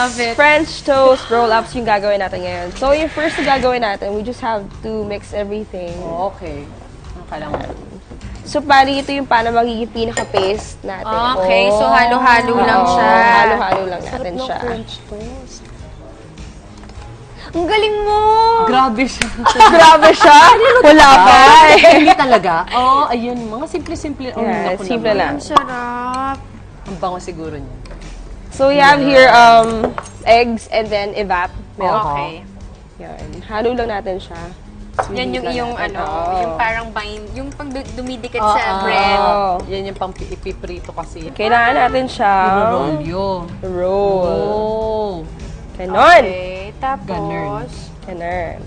love it. French toast roll-ups yung gagawin natin ngayon. So, yung first na gagawin natin, we just have to mix everything. Okay. Ang kailangan. So, pari ito yung paano magiging pinaka-paste natin. Okay, so halo-halo lang Oo, siya. halo-halo lang natin siya. French toast. Ang galing mo! Grabe siya. Grabe siya! Wala pa Hindi talaga. Oh, ayun. Mga simple-simple. Oh, Yeah, naku simple naman. lang. Ang sarap. Ang bango siguro niya. So, we have here eggs and then evap milk. Okay. Yan. Halo lang natin siya. Yan yung Sweet iyong lang natin. ano, Oo. yung parang bind, yung pag dumidikit Oo. sa bread. Oo. Yan yung pang ipiprito kasi. Kailangan natin siya Roll yun. roll. Oh. Ganon. Okay, tapos, Ganon.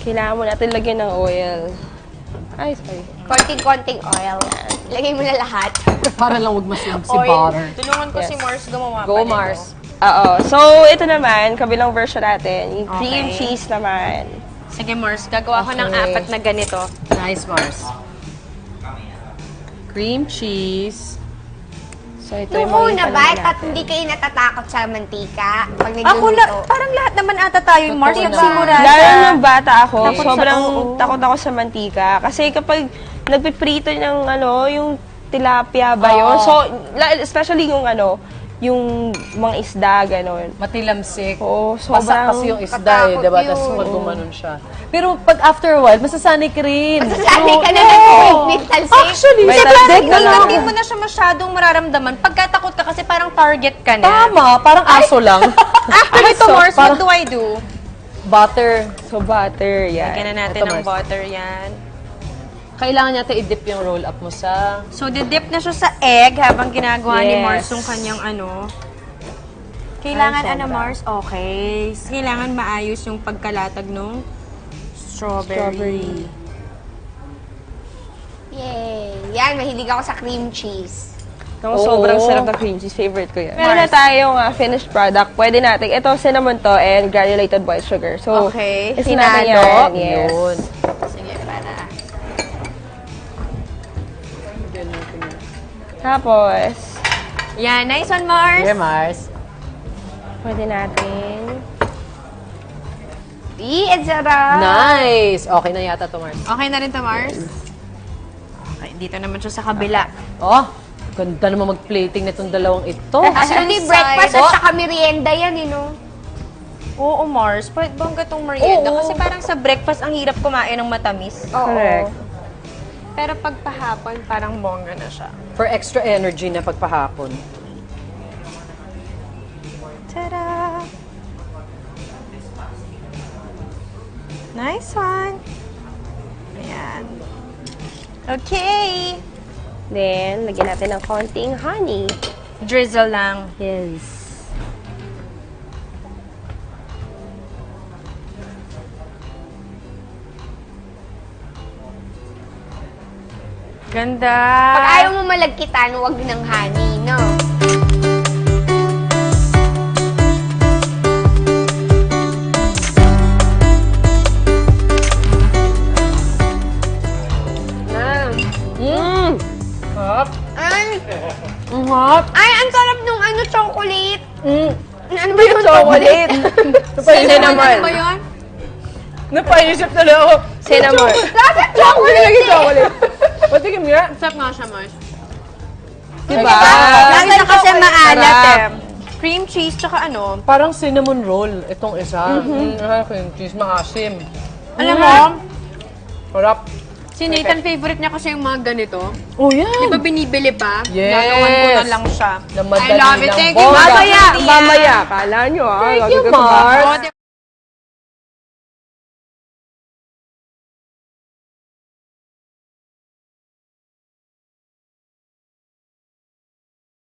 Kailangan mo natin lagyan ng oil. Ay, sorry. Konting-konting oil. Lagay mo na lahat. Para lang wag masyam si oil. butter. Tulungan ko si Yes. Mars gumawa Go, pa nito. Mars. Oo. So, ito naman, kabilang version natin. Yung cream Okay. cheese naman. Sige, Mars, gagawa ko ng Okay. 4 na ganito. Nice, Mars. Cream cheese. So, ito Nung yung mga una ipanin ba, natin. hindi kayo natatakot sa mantika pag Ako nagluluto? parang lahat naman ata tayo, Mars, Totoo nagsimula Lalo sa... nung bata ako, Takot sa- sobrang oo. takot ako sa mantika. Kasi kapag nagpiprito ng yung tilapia ba yun? Oo. So, especially yung yung mga isda, gano'n. Matilamsik. Oo, Pasak sobrang kasi yung isda katakot diba? yun. Tapos pag gumanon siya. Pero pag after a while, masasanay ka rin. Sanay ka na ng talsik. Actually, May sa talsik plastic na na lang. Hindi mo na siya masyadong mararamdaman. Pagkatakot ka kasi parang target ka na. Tama, parang aso lang. After ito, So, Mars, what parang- do I do? Butter. So, butter, Lagyan yan. na natin Ito, ng Mars. butter yan. Kailangan natin i-dip yung roll up mo sa... So, didip na siya sa egg habang ginagawa ni Yes. Mars yung kanyang Kailangan Ay, sobra. Mars? Okay. Kailangan maayos yung pagkalatag ng strawberry. Yay! Yan, mahilig ako sa cream cheese. Ang Oo. sobrang sarap na cream cheese. Favorite ko yan. Meron na tayong finished product. Pwede natin. Ito, cinnamon to and granulated white sugar. So, Okay. isa natin Hinalo. yan. Yes. Yun. Sige, para. Tapos, Yan, nice one, Mars. Yeah, Mars. pwede natin. Ang sarap! Nice! Okay na yata to, Mars. Okay na rin to, Mars? Okay, dito naman siya sa kabila. Oh, ganda naman mag-plating nitong dalawang ito. Actually, breakfast at saka merienda yan, no? Oo, Mars. Pwede bang gatong merienda? Oo. Kasi parang sa breakfast, ang hirap kumain ng matamis. Oo. Correct. Pero pag pahapon, parang bongga na siya. For extra energy na pagpahapon. Ta-da! Nice one! Ayan. Okay! Then, lagyan natin ng konting honey. Drizzle lang. Yes. Ganda! Pag ayaw mo malagkitan, huwag ng honey, no? Mmm! Ay, Ang hot! ay, ang sarap nung chocolate. Ano ba yung Chocolate! Cinnamon! Ano ba yun? Napaisip na lang ako. Cinnamon! Lasa chocolate eh! chocolate! Patikim nga! Sarap nga siya, Mars. Diba? Lalo na kasi maalat Sarap. eh. Cream cheese, tsaka Parang cinnamon roll itong isa. Cream cheese, maasim. Alam mo, Sarap. si Nathan favorite niya kasi yung mga ganito. Oh, Di yan. ba binibili pa? Yes. Gagawan ko na lang siya. Na madali I love it. lang Thank you, bongga. Mars. Mamaya! Mamaya! Kala nyo Thank lagi you, ko sa bahay. Mars. Oo, di